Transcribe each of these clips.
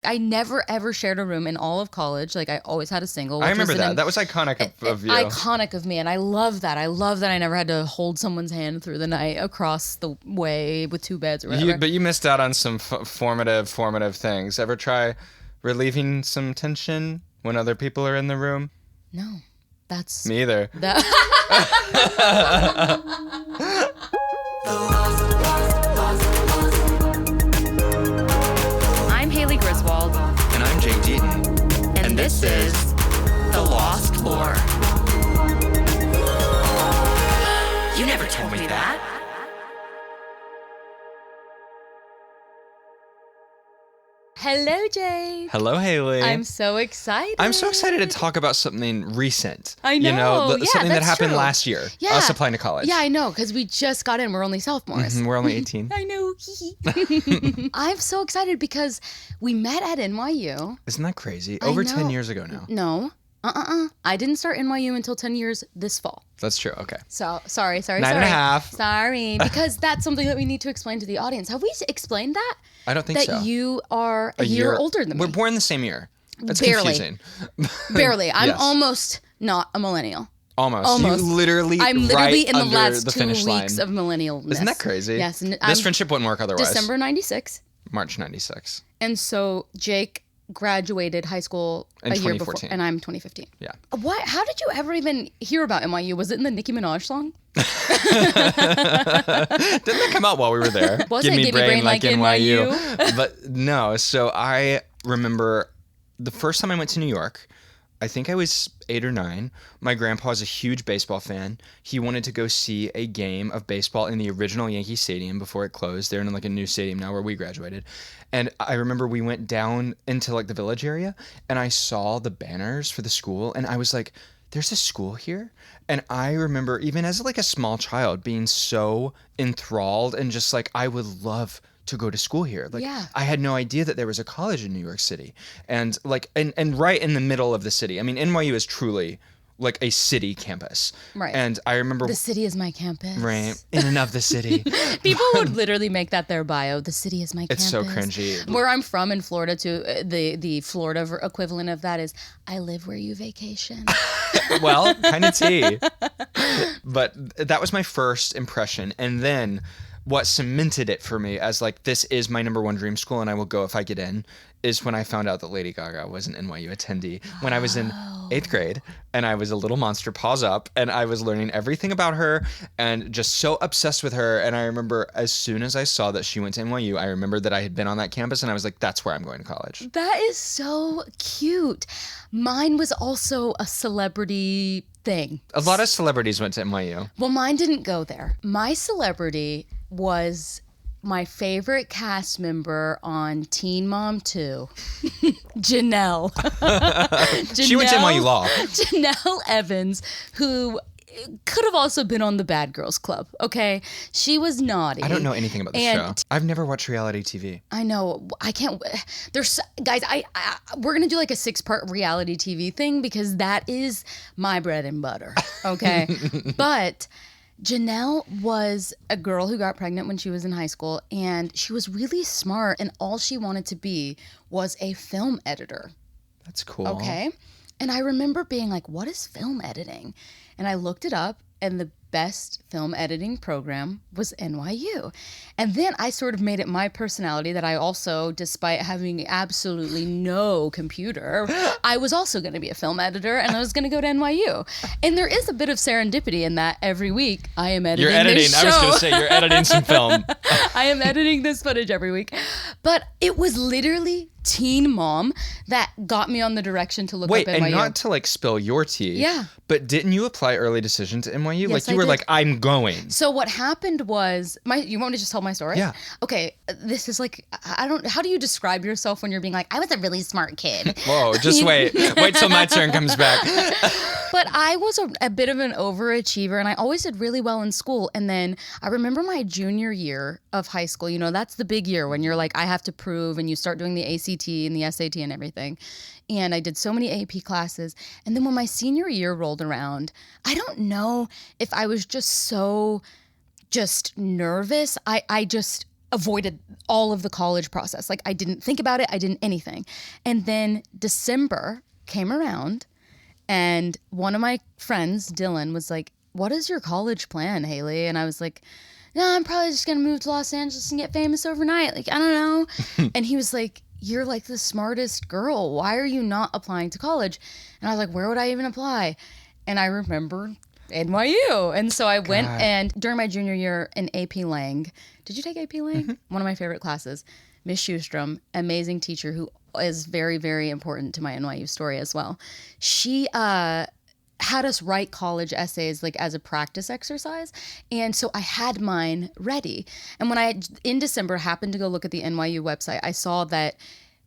I never ever shared a room in all of college. Like I always had a single. I remember that. That was iconic of you. Iconic of me. And I love that. I love that I never had to hold someone's hand through the night across the way with 2 beds or whatever. But you missed out on some formative things. Ever try relieving some tension when other people are in the room? No. That's... Me either. I'm Haley Griswold. And I'm Jake Deaton. And this is The Lost Lore. You never told me that. Hello, Jake. Hello, Haley. I'm so excited. I'm so excited to talk about something recent. I know. Something that happened true. last year. Yeah. Us applying to college. Yeah, I know, because we just got in. We're only sophomores. We're only 18. I know. I'm so excited because we met at NYU. Isn't that crazy? Over 10 years ago now. No. I didn't start NYU until 10 years this fall. That's true. Okay. So, sorry. 9.5. Sorry, because that's something that we need to explain to the audience. Have we explained that? I don't think so. That you are a year older than me. We're born the same year. That's Barely. confusing. Barely. I'm Yes. almost not a millennial. Almost. You literally I'm literally right in the under last the 2 finish weeks line. of millennialness. Isn't that crazy? Yes. This friendship wouldn't work otherwise. December 96. March 96. And so Jake graduated high school In a year before, 2014. and I'm 2015. Yeah. What? How did you ever even hear about NYU? Was it in the Nicki Minaj song? Didn't that come out while we were there? Was it? Give me brain like NYU? But no, so I remember the first time I went to New York, I think I was 8 or 9. My grandpa was a huge baseball fan. He wanted to go see a game of baseball in the original Yankee Stadium before it closed. They're in like a new stadium now where we graduated. And I remember we went down into like the village area and I saw the banners for the school and I was like, there's a school here? And I remember even as like a small child being so enthralled and just like, I would love to go to school here. Like Yeah. I had no idea that there was a college in New York City. And like and right in the middle of the city. I mean, NYU is truly like a city campus. Right. And I remember The city is my campus. right in and of the city. People would literally make that their bio. The city is my campus. It's so cringy. Where I'm from in Florida, too, the Florida equivalent of that is, I live where you vacation. Well, kind of tea. But that was my first impression. And then what cemented it for me as like, this is my number one dream school and I will go if I get in, is when I found out that Lady Gaga was an NYU attendee when I was in 8th grade and I was a little monster, paws up, and I was learning everything about her and just so obsessed with her. And I remember as soon as I saw that she went to NYU, I remembered that I had been on that campus and I was like, that's where I'm going to college. That is so cute. Mine was also a celebrity thing. A lot of celebrities went to NYU. Well, mine didn't go there. My celebrity was my favorite cast member on Teen Mom 2, Janelle. She went to NYU Law. Janelle Evans, who could have also been on the Bad Girls Club, okay? She was naughty. I don't know anything about the show. I've never watched reality TV. I know. I can't. There's guys. We're gonna do like a 6-part reality TV thing because that is my bread and butter. Okay, but Janelle was a girl who got pregnant when she was in high school, and she was really smart, and all she wanted to be was a film editor. That's cool. Okay, and I remember being like, "What is film editing?" And I looked it up, and the best film editing program was NYU. And then I sort of made it my personality that I also, despite having absolutely no computer, I was also going to be a film editor and I was going to go to NYU. And there is a bit of serendipity in that every week I am editing this show. I was going to say, you're editing some film. I am editing this footage every week. But it was literally Teen Mom that got me on the direction to look up NYU. Wait, and not to like spill your tea. Yeah. But didn't you apply early decision to NYU? Yes, like you I were did. like, I'm going. So what happened was, you want me to just tell my story? Yeah. Okay, this is like, how do you describe yourself when you're being like, I was a really smart kid? Whoa, just wait. Wait till my turn comes back. But I was a bit of an overachiever and I always did really well in school. And then I remember my junior year of high school, that's the big year when you're like, I have to prove, and you start doing the ACT and the SAT and everything. And I did so many AP classes. And then when my senior year rolled around, I don't know if I was just so nervous. avoided all of the college process. Like I didn't think about it. I didn't anything. And then December came around and one of my friends, Dylan, was like, what is your college plan, Haley? And I was like, no, I'm probably just going to move to Los Angeles and get famous overnight. Like, I don't know. And he was like, you're like the smartest girl. Why are you not applying to college? And I was like, where would I even apply? And I remember NYU. And so I went, and during my junior year in AP Lang, did you take AP Lang? Mm-hmm. One of my favorite classes. Miss Schustrom, amazing teacher who is very, very important to my NYU story as well. She had us write college essays like as a practice exercise. And so I had mine ready. And when I, in December, happened to go look at the NYU website, I saw that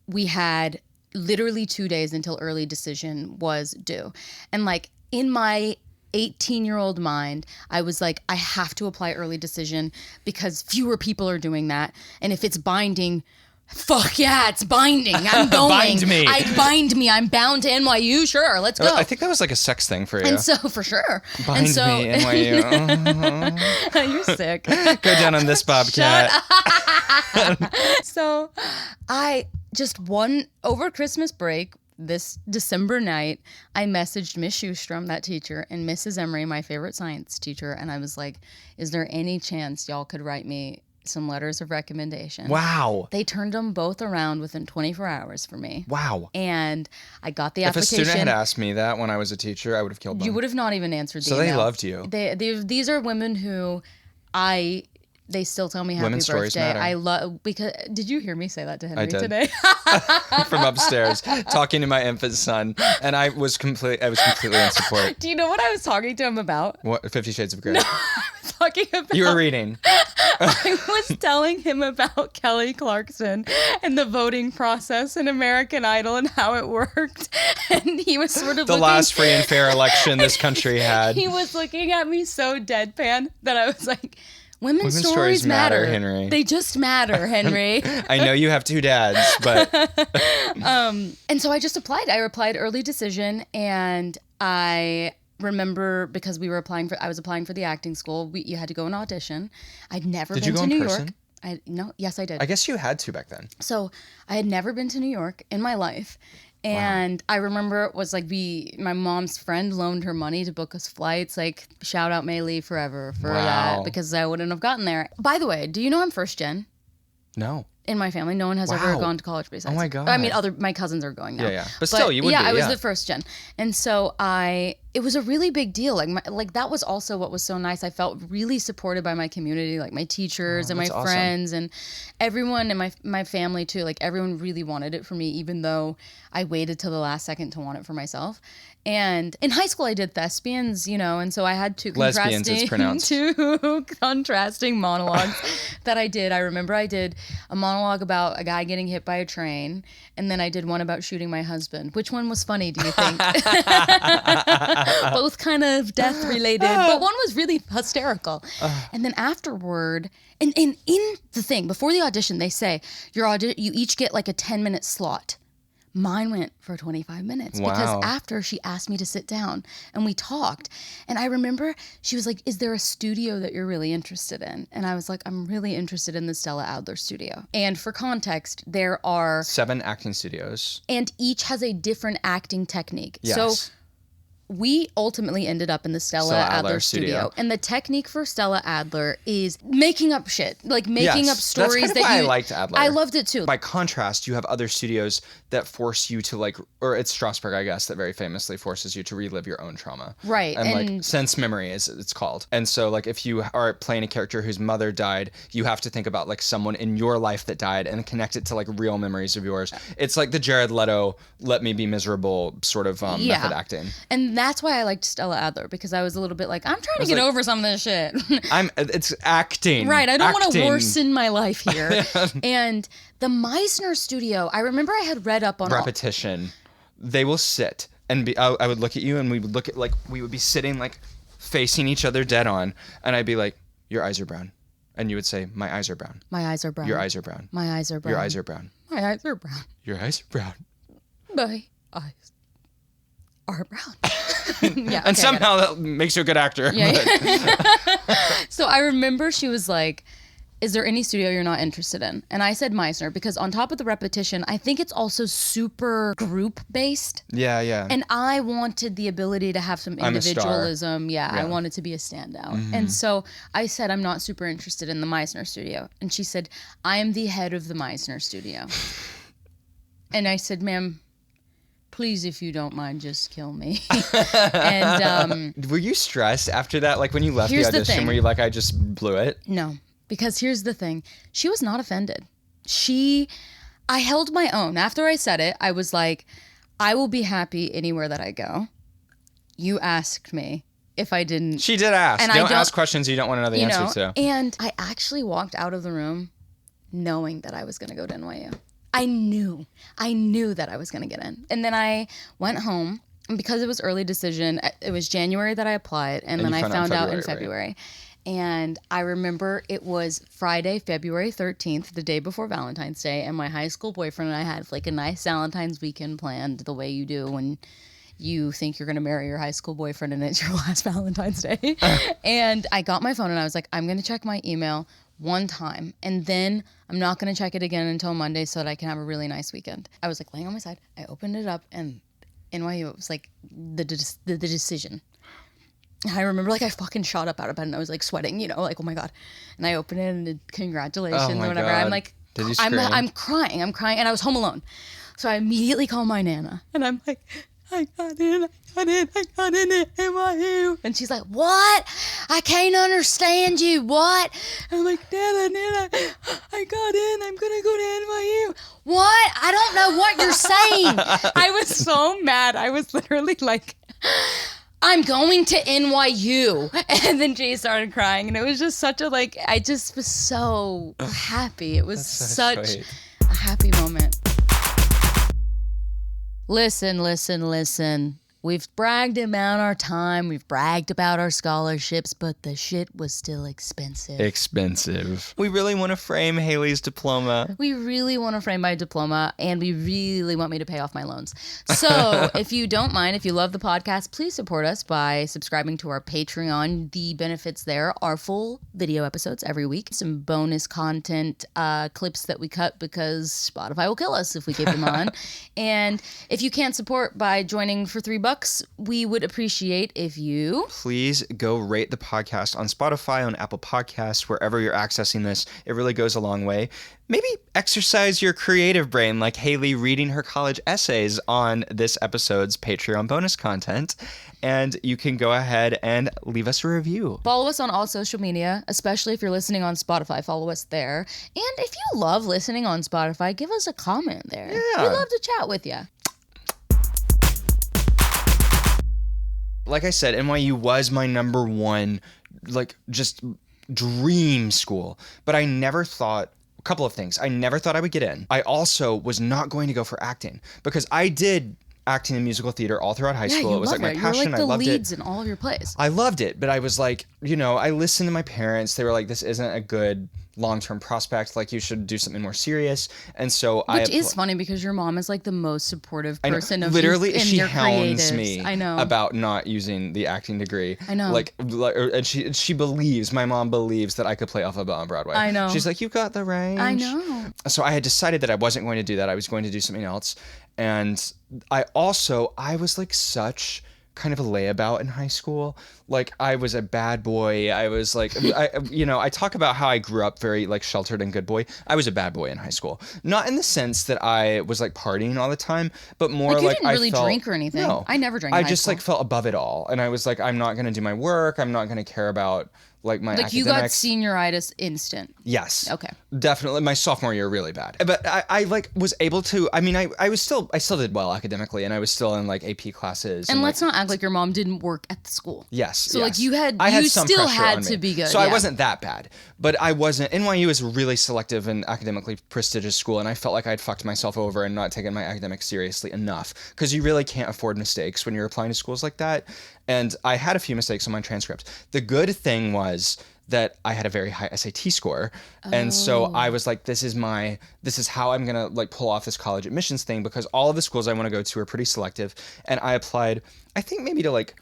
we had literally 2 days until early decision was due. And like in my 18-year-old mind, I was like, I have to apply early decision because fewer people are doing that. And if it's binding, fuck yeah, it's binding. I'm going. Bind me. I'm bound to NYU. Sure, let's go. I think that was like a sex thing for you. And so, for sure. Bind me, NYU. You're sick. Go down on this bobcat. So, I just over Christmas break, this December night, I messaged Miss Schustrom, that teacher, and Mrs. Emery, my favorite science teacher, and I was like, is there any chance y'all could write me some letters of recommendation? Wow. They turned them both around within 24 hours for me. Wow. And I got the application. If a student had asked me that when I was a teacher, I would have killed them. You would have not even answered the email. email. So they loved you. These are women who they still tell me happy Women's birthday. stories matter. I love, because did you hear me say that to Henry today? From upstairs, talking to my infant son, and I was completely in support. Do you know what I was talking to him about? What, 50 Shades of Grey? No, I was talking about. You were reading. I was telling him about Kelly Clarkson and the voting process in American Idol and how it worked, and he was sort of the last free and fair election this country had. He was looking at me so deadpan that I was like, Women's stories matter, Henry. They just matter, Henry. I know you have two dads, but... And so I just applied. I applied early decision, and I remember because I was applying for the acting school, you had to go and audition. I'd never been to New York. Yes, I did. I guess you had to back then. So I had never been to New York in my life. And wow. I remember it was like my mom's friend loaned her money to book us flights. Like, shout out May Lee forever for that, because I wouldn't have gotten there. By the way, do you know I'm first gen? No. In my family, no one has ever gone to college besides. Oh my God. I mean, my cousins are going now. Yeah. But still, you would be. Yeah, I was the first gen. And so it was a really big deal. Like that was also what was so nice. I felt really supported by my community, like my teachers and my friends and everyone in my family too. Like everyone really wanted it for me, even though I waited till the last second to want it for myself. And in high school, I did thespians, and so I had two contrasting monologues that I did. I remember I did a monologue about a guy getting hit by a train, and then I did one about shooting my husband. Which one was funny, do you think? Both kind of death related, but one was really hysterical. And then afterward, and in the thing, before the audition, they say, you each get like a 10-minute slot. Mine went for 25 minutes because after she asked me to sit down and we talked, and I remember she was like, is there a studio that you're really interested in? And I was like, I'm really interested in the Stella Adler studio. And for context, there are 7 acting studios, and each has a different acting technique. Yes. So we ultimately ended up in the Stella Adler studio. And the technique for Stella Adler is making up shit, like making up stories. That's kind of why I liked Adler. I loved it too. By contrast, you have other studios that force you to or it's Strasberg, I guess, that very famously forces you to relive your own trauma. Right. And like sense memory it's called. And so like if you are playing a character whose mother died, you have to think about like someone in your life that died and connect it to like real memories of yours. It's like the Jared Leto, let me be miserable sort of method acting. And that's why I liked Stella Adler, because I was a little bit like, I'm trying to get over some of this shit. It's acting. Right. I don't want to worsen my life here. And the Meisner studio, I remember I had read up on repetition. They will sit and I would look at you and we would look at we would be sitting like facing each other dead on, and I'd be like, your eyes are brown. And you would say, my eyes are brown. My eyes are brown. Your eyes are brown. My eyes are brown. Your eyes are brown. My eyes are brown. Your eyes are brown. My eyes are brown. Yeah, and somehow that makes you a good actor. Yeah. So I remember she was like, is there any studio you're not interested in? And I said Meisner because on top of the repetition, I think it's also super group based. Yeah. And I wanted the ability to have some I'm a star. individualism. Yeah, I wanted to be a standout. And so I said, I'm not super interested in the Meisner studio. And she said, I am the head of the Meisner studio. And I said, ma'am, please, if you don't mind, just kill me. And were you stressed after that? Like when you left the Here's the audition, thing. were you like, I just blew it? no, because here's the thing. She was not offended. I held my own. After I said it, I was like, I will be happy anywhere that I go. You asked me if I didn't. She did ask. And don't ask questions you don't want to know the answer to. And I actually walked out of the room knowing that I was going to go to NYU. I knew that I was going to get in. And then I went home, and because it was early decision, it was January that I applied, and then I found out in February. Right? And I remember it was Friday, February 13th, the day before Valentine's Day, and my high school boyfriend and I had like a nice Valentine's weekend planned the way you do when you think you're going to marry your high school boyfriend and it's your last Valentine's Day. And I got my phone and I was like, I'm going to check my email one time, and then I'm not going to check it again until Monday so that I can have a really nice weekend. I was like laying on my side. I opened it up, and NYU, it was like the decision. And I remember like I fucking shot up out of bed and I was like sweating, like, oh my God. And I opened it and congratulations or whatever. God. I'm like, did you scream? I'm crying, and I was home alone. So I immediately call my Nana and I'm like, I got in at NYU. And she's like, what? I can't understand you. What? I'm like, Nana, I got in. I'm going to go to NYU. What? I don't know what you're saying. I was so mad. I was literally like, I'm going to NYU. And then Jay started crying. And it was just such a, I just was so happy. It was such a happy moment. Listen. We've bragged about our time. We've bragged about our scholarships, but the shit was still expensive. We really want to frame Haley's diploma. We really want to frame my diploma, and we really want me to pay off my loans. So if you don't mind, if you love the podcast, please support us by subscribing to our Patreon. The benefits there are full video episodes every week, some bonus content, clips that we cut because Spotify will kill us if we keep them on. And if you can't support by joining for $3, we would appreciate if you please go rate the podcast on Spotify, on Apple Podcasts, wherever you're accessing this. It really goes a long way. Maybe exercise your creative brain like Haley reading her college essays on this episode's Patreon bonus content. And you can go ahead and leave us a review. Follow us on all social media, especially if you're listening on Spotify. Follow us there. And if you love listening on Spotify, give us a comment there. Yeah. We'd love to chat with you. Like I said, NYU was my number one, just dream school. But I never thought, a couple of things. I never thought I would get in. I also was not going to go for acting because I did acting in musical theater all throughout high school. It was like my passion. You're like the I loved leads it. in all of your plays. I loved it, but I was like, I listened to my parents. They were like, this isn't a good long-term prospect. Like, you should do something more serious. And so Which is funny because your mom is like the most supportive person of literally you in she your hounds creatives. me I know. about not using the acting degree. I know. And she believes, my mom believes that I could play Alphaba on Broadway. I know. She's like, you've got the range. I know. So I had decided that I wasn't going to do that. I was going to do something else. And I was like such kind of a layabout in high school. Like, I was a bad boy. I was like, I talk about how I grew up very like sheltered and good boy. I was a bad boy in high school. Not in the sense that I was like partying all the time, but more you didn't really drink or anything. No, I never drank. I just like felt above it all. And I was like, I'm not going to do my work. I'm not going to care about like my academics. You got senioritis instant. Yes. Okay. Definitely. My sophomore year, really bad. But I was able to, I still did well academically, and I was still in like AP classes. And let's not act like your mom didn't work at the school. Yes. So yes. you some still pressure had on to me. be good. So I wasn't that bad, but I wasn't. NYU is a really selective and academically prestigious school, and I felt like I'd fucked myself over and not taken my academics seriously enough, because you really can't afford mistakes when you're applying to schools like that. And I had a few mistakes on my transcript. The good thing was that I had a very high SAT score. And so I was like, this is how I'm going to like pull off this college admissions thing, because all of the schools I want to go to are pretty selective. And I applied, I think maybe to like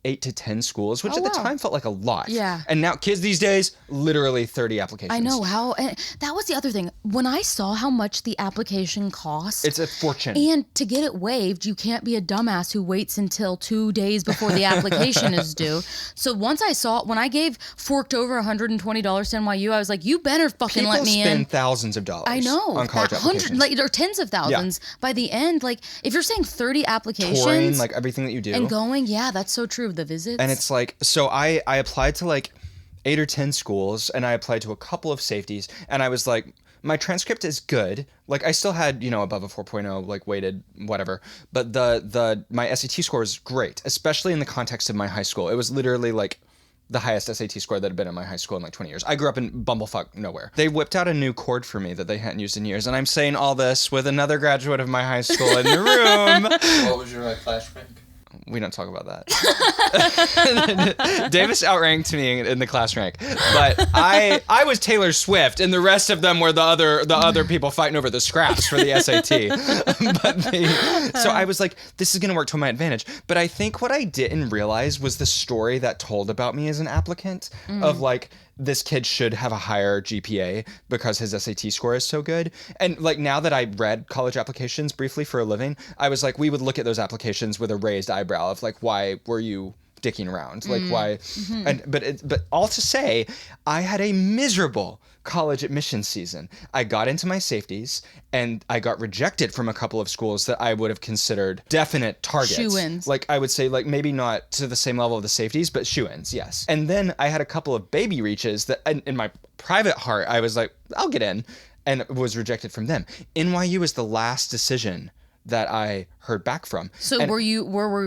8 to 10 schools, which Oh, at the wow. time felt like a lot. Yeah. And now kids these days, literally 30 applications. I know how, and that was the other thing. When I saw how much the application costs, It's a fortune. and to get it waived, you can't be a dumbass who waits until 2 days before the application is due. So once I saw, when I forked over $120 to NYU, I was like, you better fucking People let me in. spend thousands of dollars I know. on college applications. Like, or tens of thousands by the end. Like, if you're saying 30 applications. Touring, like everything that you do. And going, yeah, that's so true. The visits. And it's like, so I applied to like 8 or 10 schools, and I applied to a couple of safeties, and I was like, my transcript is good. Like I still had, above a 4.0, like weighted, whatever. But my SAT score was great, especially in the context of my high school. It was literally like the highest SAT score that had been in my high school in like 20 years. I grew up in bumblefuck nowhere. They whipped out a new chord for me that they hadn't used in years. And I'm saying all this with another graduate of my high school in the room. What was your class rank? We don't talk about that. Davis outranked me in the class rank, but I was Taylor Swift, and the rest of them were the other people fighting over the scraps for the SAT. So I was like, this is gonna work to my advantage. But I think what I didn't realize was the story that told about me as an applicant of like, this kid should have a higher GPA because his SAT score is so good. And like now that I read college applications briefly for a living, I was like, we would look at those applications with a raised eyebrow of like, why were you dicking around? Like why? And but all to say, I had a miserable college admissions season. I got into my safeties and I got rejected from a couple of schools that I would have considered definite targets. Shoo-ins. Like I would say like maybe not to the same level of the safeties, but shoo-ins, yes. And then I had a couple of baby reaches that in my private heart, I was like, I'll get in, and was rejected from them. NYU was the last decision that I heard back from. So and,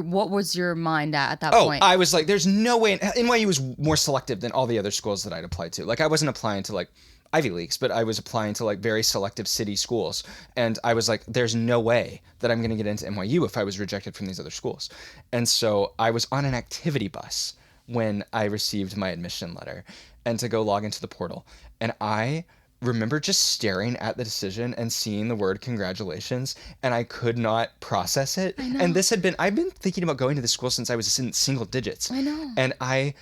what was your mind at that oh, point? I was like, there's no way. NYU was more selective than all the other schools that I'd applied to. Like I wasn't applying to like Ivy Leagues, but I was applying to like very selective city schools. And I was like, there's no way that I'm going to get into NYU if I was rejected from these other schools. And so I was on an activity bus when I received my admission letter and to go log into the portal. And I remember just staring at the decision and seeing the word congratulations, and I could not process it. I know. And I've been thinking about going to this school since I was in single digits. I know. And I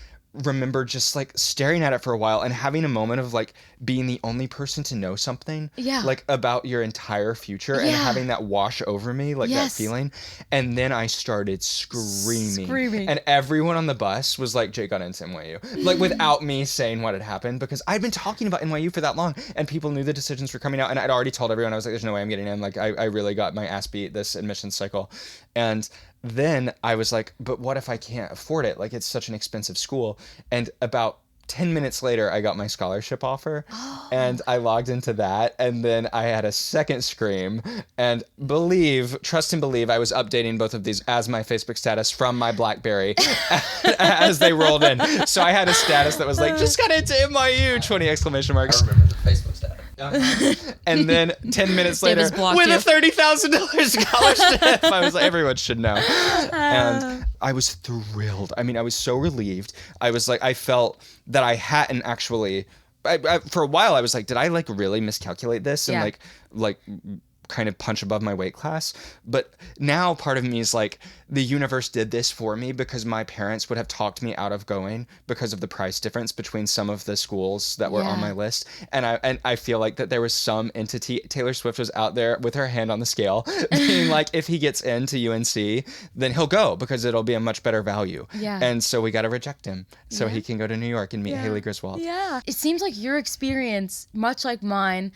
remember just like staring at it for a while and having a moment of like being the only person to know something like about your entire future and having that wash over me, like that feeling. And then I started screaming. And everyone on the bus was like, Jay got into NYU, like without me saying what had happened, because I'd been talking about NYU for that long and people knew the decisions were coming out, and I'd already told everyone. I was like, there's no way I'm getting in. Like I really got my ass beat this admissions cycle. And then I was like, but what if I can't afford it? Like, it's such an expensive school. And about 10 minutes later, I got my scholarship offer, and I logged into that. And then I had a second scream, and trust and believe, I was updating both of these as my Facebook status from my BlackBerry as they rolled in. So I had a status that was like, just got into NYU, 20 exclamation marks. I remember the Facebook status. And then 10 minutes later, Davis blocked with you. a $30,000 scholarship, I was like, everyone should know. And I was thrilled. I mean, I was so relieved. I was like, I felt that I hadn't actually, for a while, I was like, did I like really miscalculate this and like kind of punch above my weight class? But now part of me is like, the universe did this for me because my parents would have talked me out of going because of the price difference between some of the schools that were on my list. And I feel like that there was some entity, Taylor Swift was out there with her hand on the scale being like, if he gets into UNC, then he'll go because it'll be a much better value. Yeah. And so we got to reject him so he can go to New York and meet Haley Griswold. Yeah. It seems like your experience, much like mine,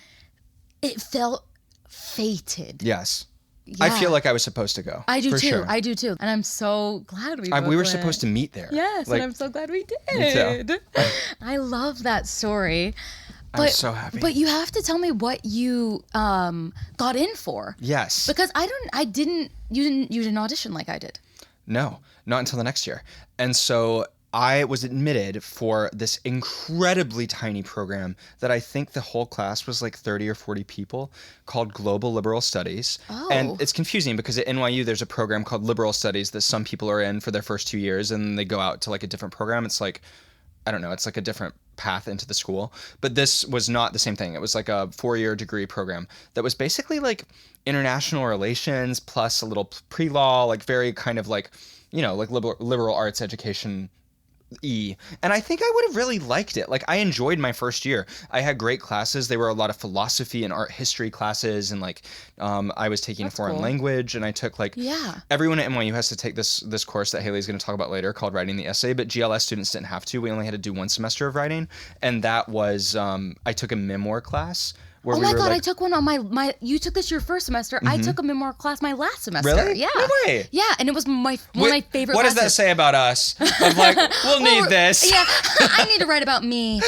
it felt fated. Yes. Yeah. I feel like I was supposed to go. I do for too. sure. I do too. And I'm so glad we both We were went. supposed to meet there. Yes, like, and I'm so glad we Me did. too. I love that story. I'm so happy. But you have to tell me what you got in for. Yes. Because you didn't audition like I did. No, not until the next year. And so I was admitted for this incredibly tiny program that I think the whole class was like 30 or 40 people, called Global Liberal Studies. Oh. And it's confusing because at NYU there's a program called Liberal Studies that some people are in for their first 2 years and they go out to like a different program. It's like, I don't know, it's like a different path into the school. But this was not the same thing. It was like a 4-year degree program that was basically like international relations plus a little pre-law, like very kind of like like liberal arts education. And I think I would have really liked it. Like, I enjoyed my first year. I had great classes. There were a lot of philosophy and art history classes, and like I was taking a foreign language, and I took like everyone at NYU has to take this course that Haley's going to talk about later called writing the essay, but GLS students didn't have to. We only had to do one semester of writing, and that was I took a memoir class. Oh my God, I took one on my you took this your first semester. I took a memoir class my last semester. Really? Yeah. No way. Yeah, and it was one of my favorite What classes. does that say about us? Of like, we'll need this. Yeah, I need to write about me.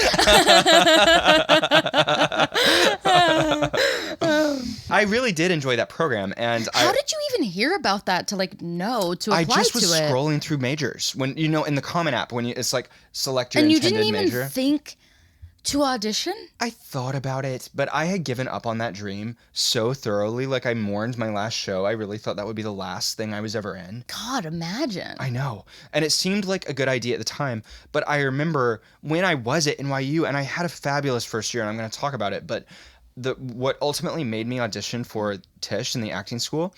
I really did enjoy that program. And how did you even hear about that to like know to apply to it? I just was scrolling through majors. When, in the Common App, when it's like, select your intended major. And you didn't even think to audition? I thought about it, but I had given up on that dream so thoroughly. Like, I mourned my last show. I really thought that would be the last thing I was ever in. God, imagine. I know. And it seemed like a good idea at the time. But I remember when I was at NYU, and I had a fabulous first year, and I'm going to talk about it, but what ultimately made me audition for Tisch in the acting school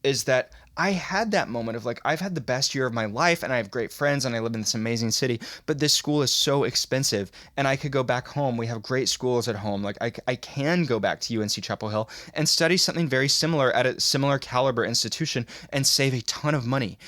is that I had that moment of like, I've had the best year of my life and I have great friends and I live in this amazing city, but this school is so expensive and I could go back home. We have great schools at home. Like I can go back to UNC Chapel Hill and study something very similar at a similar caliber institution and save a ton of money.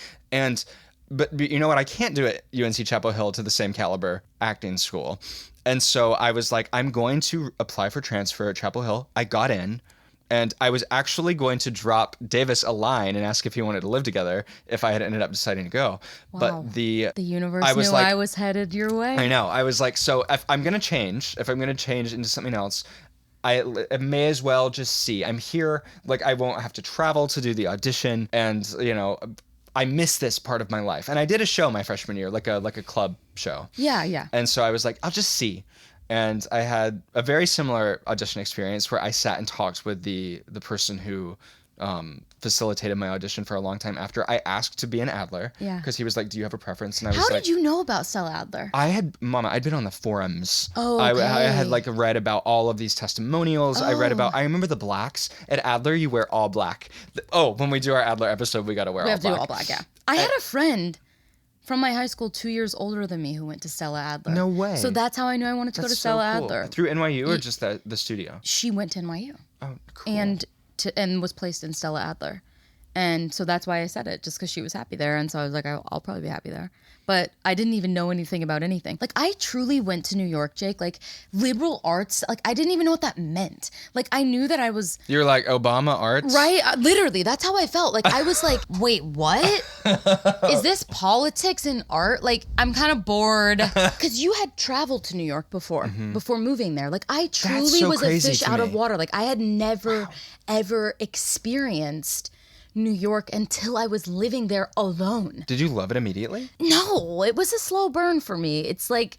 But you know what? I can't do it UNC Chapel Hill to the same caliber acting school. And so I was like, I'm going to apply for transfer at Chapel Hill. I got in. And I was actually going to drop Davis a line and ask if he wanted to live together if I had ended up deciding to go. Wow. But the universe knew I was headed your way. I know. I was like, so if I'm going to change into something else, I may as well just see. I'm here. Like, I won't have to travel to do the audition. And, I miss this part of my life. And I did a show my freshman year, like a club show. Yeah. And so I was like, I'll just see. And I had a very similar audition experience where I sat and talked with the person who facilitated my audition for a long time after. I asked to be an Adler because he was like, do you have a preference? And I was How did you know about Stella Adler? I'd been on the forums. Oh, okay. I had like read about all of these testimonials. I remember the blacks. At Adler, you wear all black. When we do our Adler episode, we got to wear all black. We have to do all black, yeah. I had a friend from my high school 2 years older than me who went to Stella Adler. No way. So that's how I knew I wanted to go to Stella Adler. Through NYU or just the studio? She went to NYU. Oh, cool. And was placed in Stella Adler. And so that's why I said it, just because she was happy there. And so I was like, I'll probably be happy there. But I didn't even know anything about anything. Like, I truly went to New York, Jake. Like, liberal arts, like, I didn't even know what that meant. Like, I knew that I was... You're like, Obama arts? Right? Literally, that's how I felt. Like, I was like, wait, what? Is this politics and art? Like, I'm kind of bored. Because you had traveled to New York before moving there. Like, I truly was a fish out of water. Like, I had never, ever experienced New York until I was living there alone. Did you love it immediately? No, it was a slow burn for me. It's like,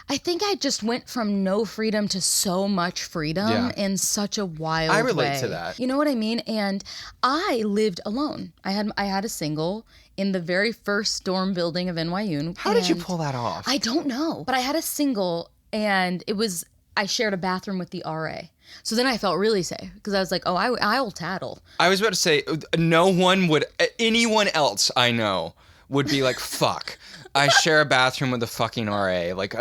I think I just went from no freedom to so much freedom in such a wild way. I relate to that. You know what I mean? And I lived alone. I had a single in the very first dorm building of NYU. How did you pull that off? I don't know. But I had a single, and I shared a bathroom with the RA. So then I felt really safe because I was like, I'll tattle. I was about to say, anyone else I know would be like, fuck. I share a bathroom with a fucking RA. Like,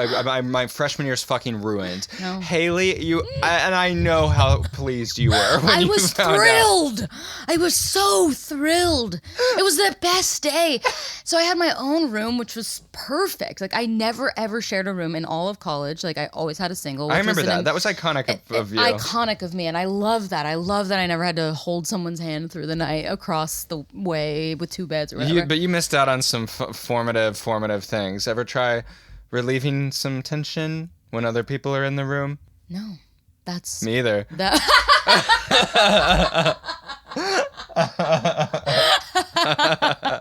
my freshman year's fucking ruined. No. Haley, and I know how pleased you were when I you was found thrilled. out. I was so thrilled. It was the best day. So I had my own room, which was perfect. Like, I never, ever shared a room in all of college. Like, I always had a single. I remember that. That was iconic of you. Iconic of me. And I love that. I love that I never had to hold someone's hand through the night across the way with 2 beds or whatever. But you missed out on some formative things. Ever try relieving some tension when other people are in the room? No. That's... Me either.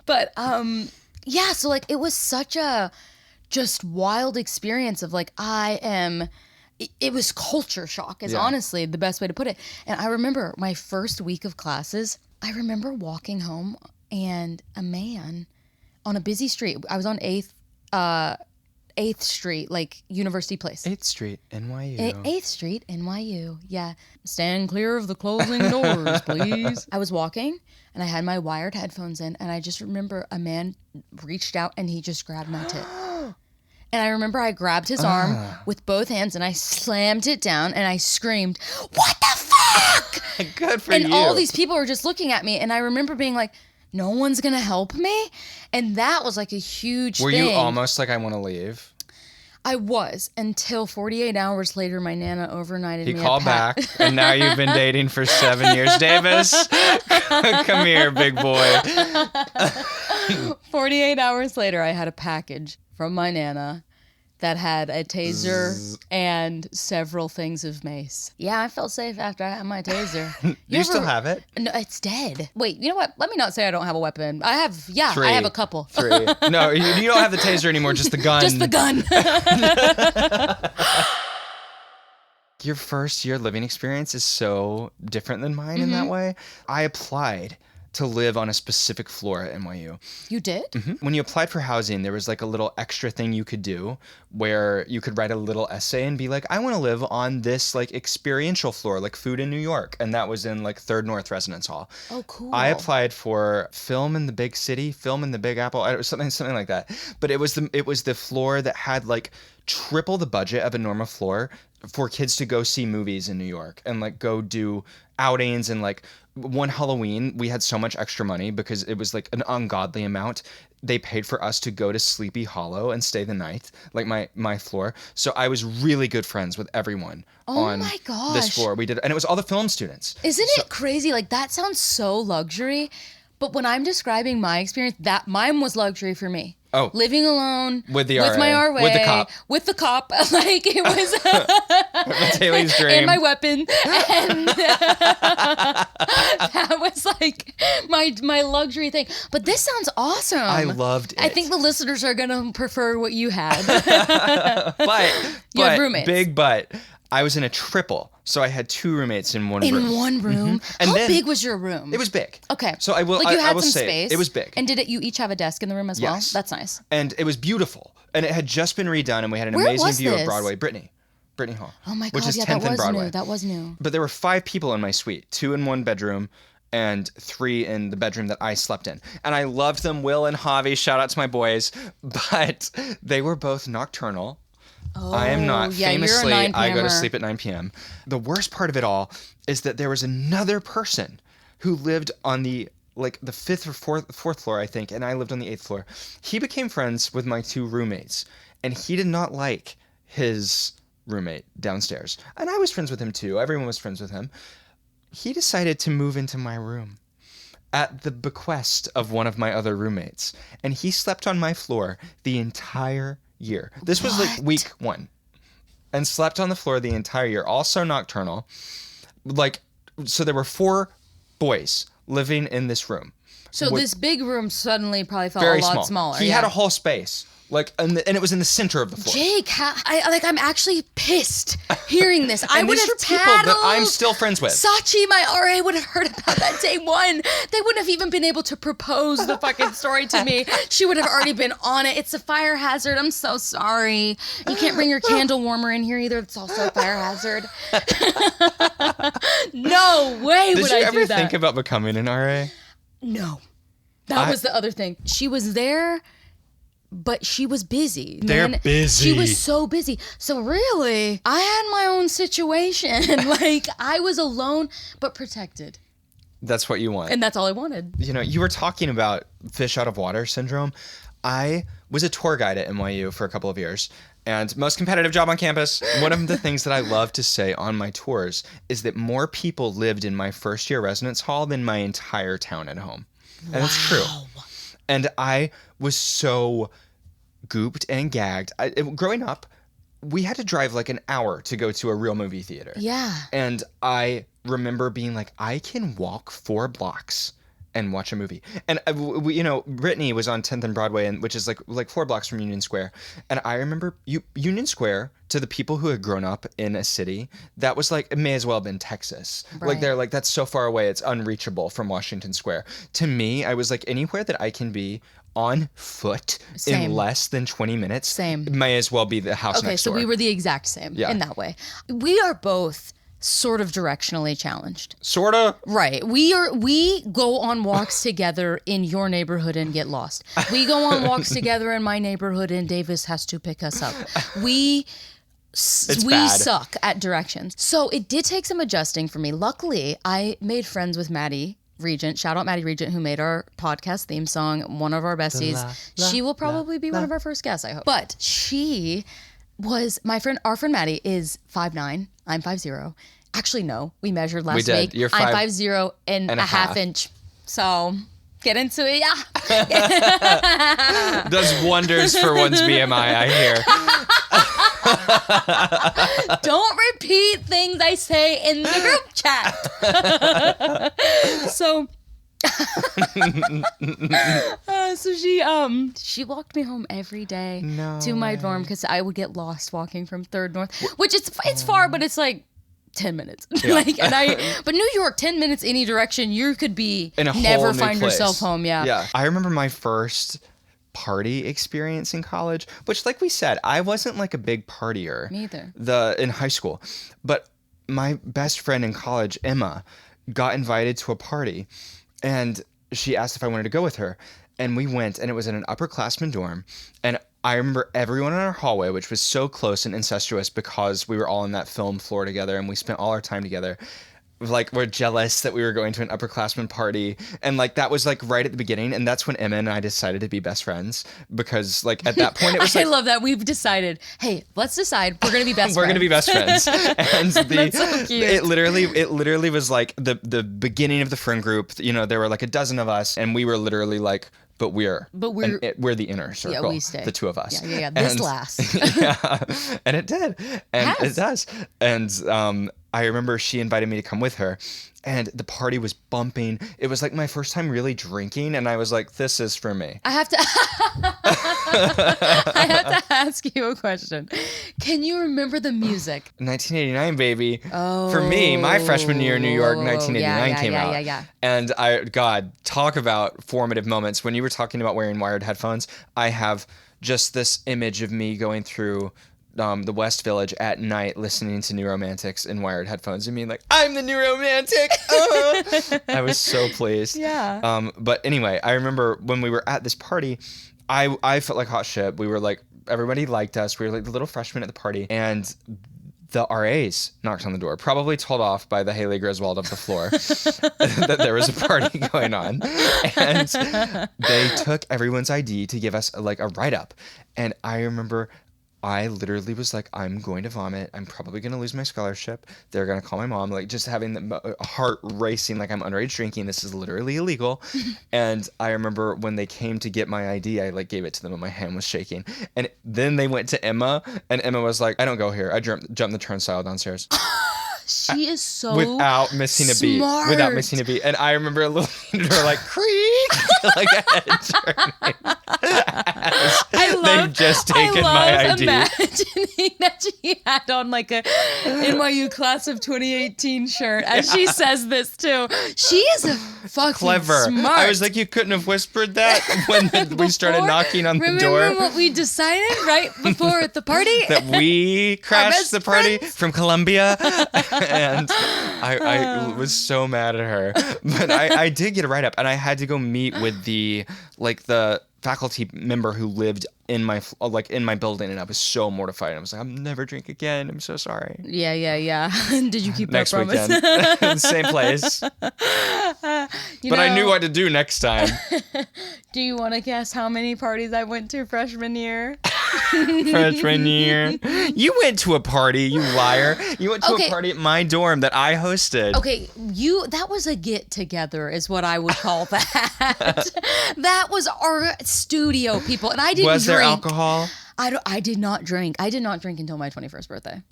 But, yeah, so, like, it was such a just wild experience of, like, it was culture shock is honestly the best way to put it. And I remember my first week of classes, I remember walking home and a man on a busy street, I was on 8th 8th Street, like University Place. 8th Street, NYU. 8th Street, NYU. Yeah. Stand clear of the closing doors, please. I was walking and I had my wired headphones in, and I just remember a man reached out and he just grabbed my tit. And I remember I grabbed his arm with both hands and I slammed it down and I screamed, "What the fuck?" Good for and you. all these people were just looking at me, and I remember being like, no one's gonna help me? And that was like a huge thing. Were you almost like, I want to leave? I was, until 48 hours later, my Nana overnighted me. He called back, and now you've been dating for 7 years. Davis, come here, big boy. 48 hours later, I had a package from my Nana that had a taser and several things of mace. Yeah, I felt safe after I had my taser. Do you still have it? No, it's dead. Wait, you know what? Let me not say I don't have a weapon. I have, Three. I have a couple. 3. No, you don't have the taser anymore, just the gun. Just the gun. Your first year living experience is so different than mine in that way. I applied to live on a specific floor at NYU. You did? When you applied for housing, there was like a little extra thing you could do where you could write a little essay and be like, I want to live on this like experiential floor, like Food in New York. And that was in like 3rd North Residence Hall. Oh, cool. I applied for film in the big city, film in the Big Apple, something like that. But it was the floor that had like triple the budget of a normal floor for kids to go see movies in New York and like go do outings. And like one Halloween, we had so much extra money because it was like an ungodly amount. They paid for us to go to Sleepy Hollow and stay the night, like my floor. So I was really good friends with everyone on my gosh. this floor. We did, and it was all the film students. Isn't it crazy? Like, that sounds so luxury. But when I'm describing my experience, that mine was luxury for me. Oh. Living alone. With the with RA. my RA. With the cop. With the cop. Like, it was... Haley's dream. And my weapon. And that was like my luxury thing. But this sounds awesome. I loved it. I think the listeners are going to prefer what you had. but You had roommates. Big but. I was in a triple, so I had 2 roommates in one room. In one room? And How then- big was your room? It was big. Okay. So I will. Like, you I had will some say space. it was big. And did you each have a desk in the room as well? Yes. That's nice. And it was beautiful. And it had just been redone, and we had an Where amazing was view this? of Broadway. Brittany Hall. Oh my God, Which is yeah, 10th that and was Broadway. new. That was new. But there were 5 people in my suite, 2 in one bedroom and 3 in the bedroom that I slept in. And I loved them. Will and Javi, shout out to my boys. But they were both nocturnal. Oh, I am not. yeah, Famously, you're a 9 I go to p.m.er. sleep at 9 p.m. The worst part of it all is that there was another person who lived on the 5th or 4th floor, I think, and I lived on the 8th floor. He became friends with my 2 roommates, and he did not like his roommate downstairs. And I was friends with him too. Everyone was friends with him. He decided to move into my room at the bequest of one of my other roommates, and he slept on my floor the entire year. This was like week 1, and slept on the floor the entire year. Also nocturnal. So there were 4 boys living in this room. So this big room suddenly probably felt Very a lot small. smaller. He yeah. had a whole space. And it was in the center of the floor. Jake, I'm actually pissed hearing this. I And would these have are people that I'm tattled. still friends with. Sachi, my RA, would have heard about that day 1. They wouldn't have even been able to propose the fucking story to me. She would have already been on it. It's a fire hazard. I'm so sorry. You can't bring your candle warmer in here either. It's also a fire hazard. No way Did would you I ever do that. think about becoming an RA? No. That was the other thing. She was there, but she was busy. They're busy. She was so busy. So really, I had my own situation. Like, I was alone, but protected. That's what you want. And that's all I wanted. You know, you were talking about fish out of water syndrome. I was a tour guide at NYU for a couple of years, and most competitive job on campus. One of the things that I love to say on my tours is that more people lived in my first year residence hall than my entire town at home. And it's true. And I was so gooped and gagged. Growing up, we had to drive like an hour to go to a real movie theater. Yeah. And I remember being like, I can walk 4 blocks and watch a movie. And Brittany was on 10th and Broadway, and which is like 4 blocks from Union Square. And I remember Union Square, to the people who had grown up in a city, that was like, it may as well have been Texas. Right. Like they're like, that's so far away, it's unreachable from Washington Square. To me, I was like, anywhere that I can be on foot Same. in less than 20 minutes, Same. may as well be the house next door. Okay, so we were the exact same in that way. We are both sort of directionally challenged. Sorta. Right. We go on walks together in your neighborhood and get lost. We go on walks together in my neighborhood and Davis has to pick us up. We bad. suck at directions. So it did take some adjusting for me. Luckily, I made friends with Maddie Regent. Shout out Maddie Regent, who made our podcast theme song, one of our besties. She will probably be one of our first guests, I hope. But she was our friend Maddie is 5'9", I'm 5'0". Actually, no, we measured last week. You're I'm 5'0" and a half inch. So get into it, yeah. Does wonders for one's BMI, I hear. Don't repeat things I say in the group chat. So she walked me home every day to my dorm because I would get lost walking from 3rd North, which it's far, but it's like 10 minutes. Yeah. But New York, 10 minutes any direction, you could be in a whole never new find place. yourself home. Yeah. I remember my first party experience in college, which, like we said, I wasn't like a big partier. Me either. In high school, but my best friend in college, Emma, got invited to a party, and she asked if I wanted to go with her, and we went, and it was in an upperclassman dorm, and I remember everyone in our hallway, which was so close and incestuous because we were all in that film floor together, and we spent all our time together. Like, we're jealous that we were going to an upperclassman party, and like that was like right at the beginning, and that's when Emma and I decided to be best friends, because like at that point it was I like, love that we've decided, hey, let's decide we're gonna be best we're friends. gonna be best friends. And That's so cute. it literally was like the beginning of the friend group. There were like a dozen of us, and we were literally like, but we're the inner circle. Yeah, we stay. The two of us. Yeah. This lasts. Yeah, and it did, and it does. And I remember she invited me to come with her, and the party was bumping. It was like my first time really drinking, and I was like, this is for me. I have to ask you a question. Can you remember the music? 1989, baby. Oh. For me, my freshman year in New York, 1989 came out. Yeah. And God, talk about formative moments. When you were talking about wearing wired headphones, I have just this image of me going through the West Village at night listening to New Romantics in wired headphones and being like, I'm the new romantic. I was so pleased. Yeah. But anyway, I remember when we were at this party, I felt like hot shit. We were like, everybody liked us. We were like the little freshmen at the party, and the RAs knocked on the door, probably told off by the Haley Griswold of the floor that there was a party going on. And they took everyone's ID to give us like a write-up. And I remember I literally was like, I'm going to vomit. I'm probably going to lose my scholarship. They're going to call my mom, like just having the heart racing, like I'm underage drinking. This is literally illegal. And I remember when they came to get my ID, I like gave it to them and my hand was shaking. And then they went to Emma, and Emma was like, I don't go here. I jumped the turnstile downstairs. She is so without missing a beat. Without missing a beat. And I remember looking at her like, creak, like a head turning. They've just taken my ID. Imagining that she had on like a NYU class of 2018 shirt as she says this too. She is a fucking clever. Smart. I was like, you couldn't have whispered that when we started knocking on the door. Remember what we decided right before at the party? That we crashed the party from Columbia. And I was so mad at her. But I did get a write-up, and I had to go meet with the faculty member who lived in my building, and I was so mortified. I was like, I'll never drink again. I'm so sorry. Yeah. Did you keep that next promise? Weekend? Same place. But I knew what to do next time. Do you want to guess how many parties I went to freshman year? Freshman year. You went to a party, you liar. You went to a party at my dorm that I hosted. Okay, that was a get together is what I would call that. That was our studio, people, and I didn't drink. Was there alcohol? I did not drink. I did not drink until my 21st birthday.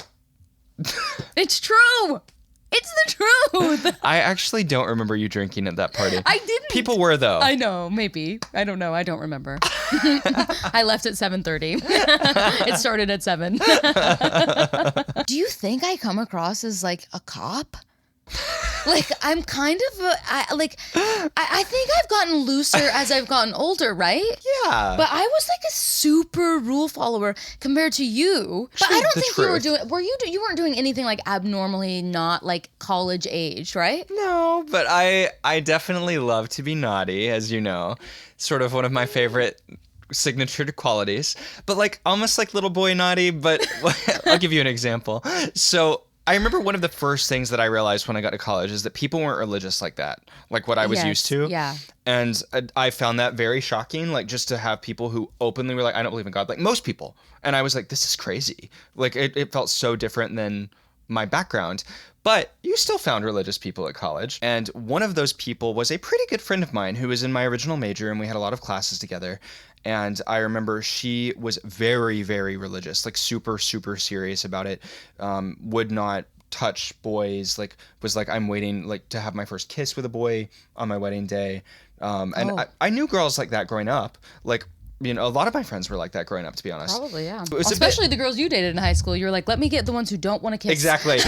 It's true. It's the truth. I actually don't remember you drinking at that party. I didn't. People were, though. I know, maybe. I don't know. I don't remember. I left at 7:30. It started at 7. Do you think I come across as like a cop? Like I'm kind of I think I've gotten looser as I've gotten older, right? Yeah. But I was like a super rule follower compared to you. But I don't think you were doing. You weren't doing anything like abnormally not like college age, right? No, but I definitely love to be naughty, as you know. Sort of one of my favorite signature qualities. But like almost like little boy naughty, but I'll give you an example. So I remember one of the first things that I realized when I got to college is that people weren't religious like that, like what I was used to. Yeah. And I found that very shocking, like just to have people who openly were like, I don't believe in God, like most people. And I was like, this is crazy. Like it felt so different than my background. But you still found religious people at college. And one of those people was a pretty good friend of mine who was in my original major, and we had a lot of classes together. And I remember she was very, very religious, like super, super serious about it. Would not touch boys, like was like, I'm waiting like to have my first kiss with a boy on my wedding day. I knew girls like that growing up. Like, you know, a lot of my friends were like that growing up, to be honest. Probably, yeah. Especially the girls you dated in high school. You were like, let me get the ones who don't want to kiss. Exactly.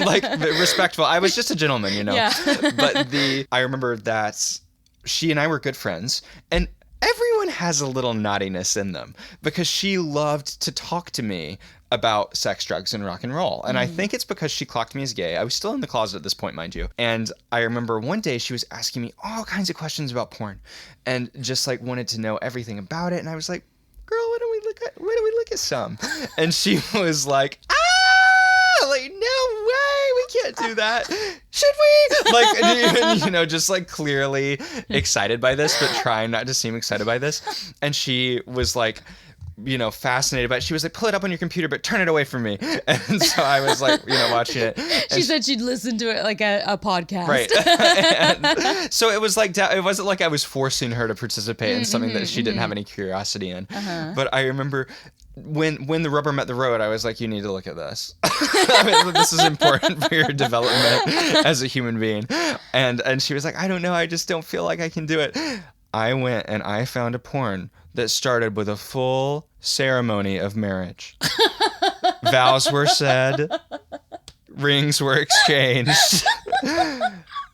Like respectful. I was just a gentleman, you know. Yeah. But I remember that she and I were good friends, and everyone has a little naughtiness in them because she loved to talk to me about sex, drugs, and rock and roll. And I think it's because she clocked me as gay. I was still in the closet at this point, mind you. And I remember one day she was asking me all kinds of questions about porn and just like wanted to know everything about it. And I was like, girl, why don't we look at some? And she was like, like, no way, we can't do that. Should we? Like, you know, just like clearly excited by this, but trying not to seem excited by this. And she was like, you know, fascinated by it. She was like, pull it up on your computer, but turn it away from me. And so I was like, you know, watching it. She said she'd listen to it like a podcast. Right. And so it was like, it wasn't like I was forcing her to participate in something that she didn't have any curiosity in. But I remember when the rubber met the road, I was like, you need to look at this. I mean, this is important for your development as a human being. And she was like, I don't know. I just don't feel like I can do it. I went and I found a porn that started with a full ceremony of marriage. Vows were said. Rings were exchanged.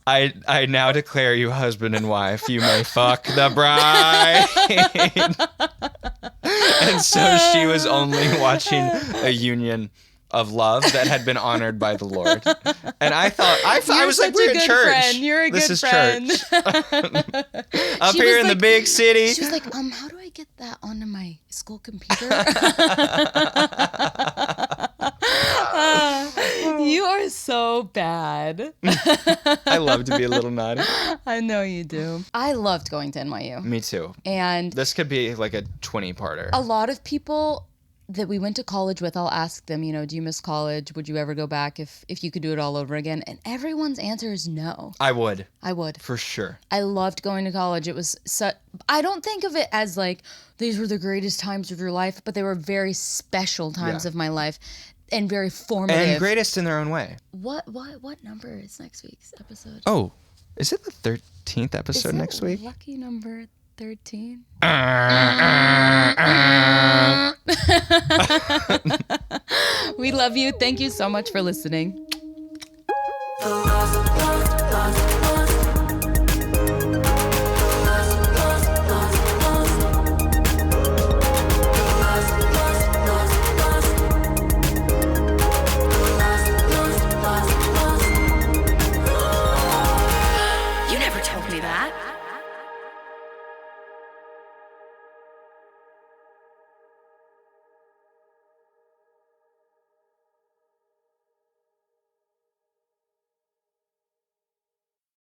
I now declare you husband and wife. You may fuck the bride. And so she was only watching a union of love that had been honored by the Lord. And I thought, I was like, we're in church. Friend. You're a this good is friend. Church. Up here in the big city. She was like, how do I get that onto my school computer? You are so bad. I love to be a little naughty. I know you do. I loved going to NYU. Me too. And this could be like a 20-parter. A lot of people that we went to college with, I'll ask them, you know, do you miss college? Would you ever go back if you could do it all over again? And everyone's answer is no. I would. For sure. I loved going to college. It was I don't think of it as like, these were the greatest times of your life, but they were very special times of my life and very formative. And greatest in their own way. What number is next week's episode? Oh, is it the 13th episode next week? Lucky number 13. We love you. Thank you so much for listening.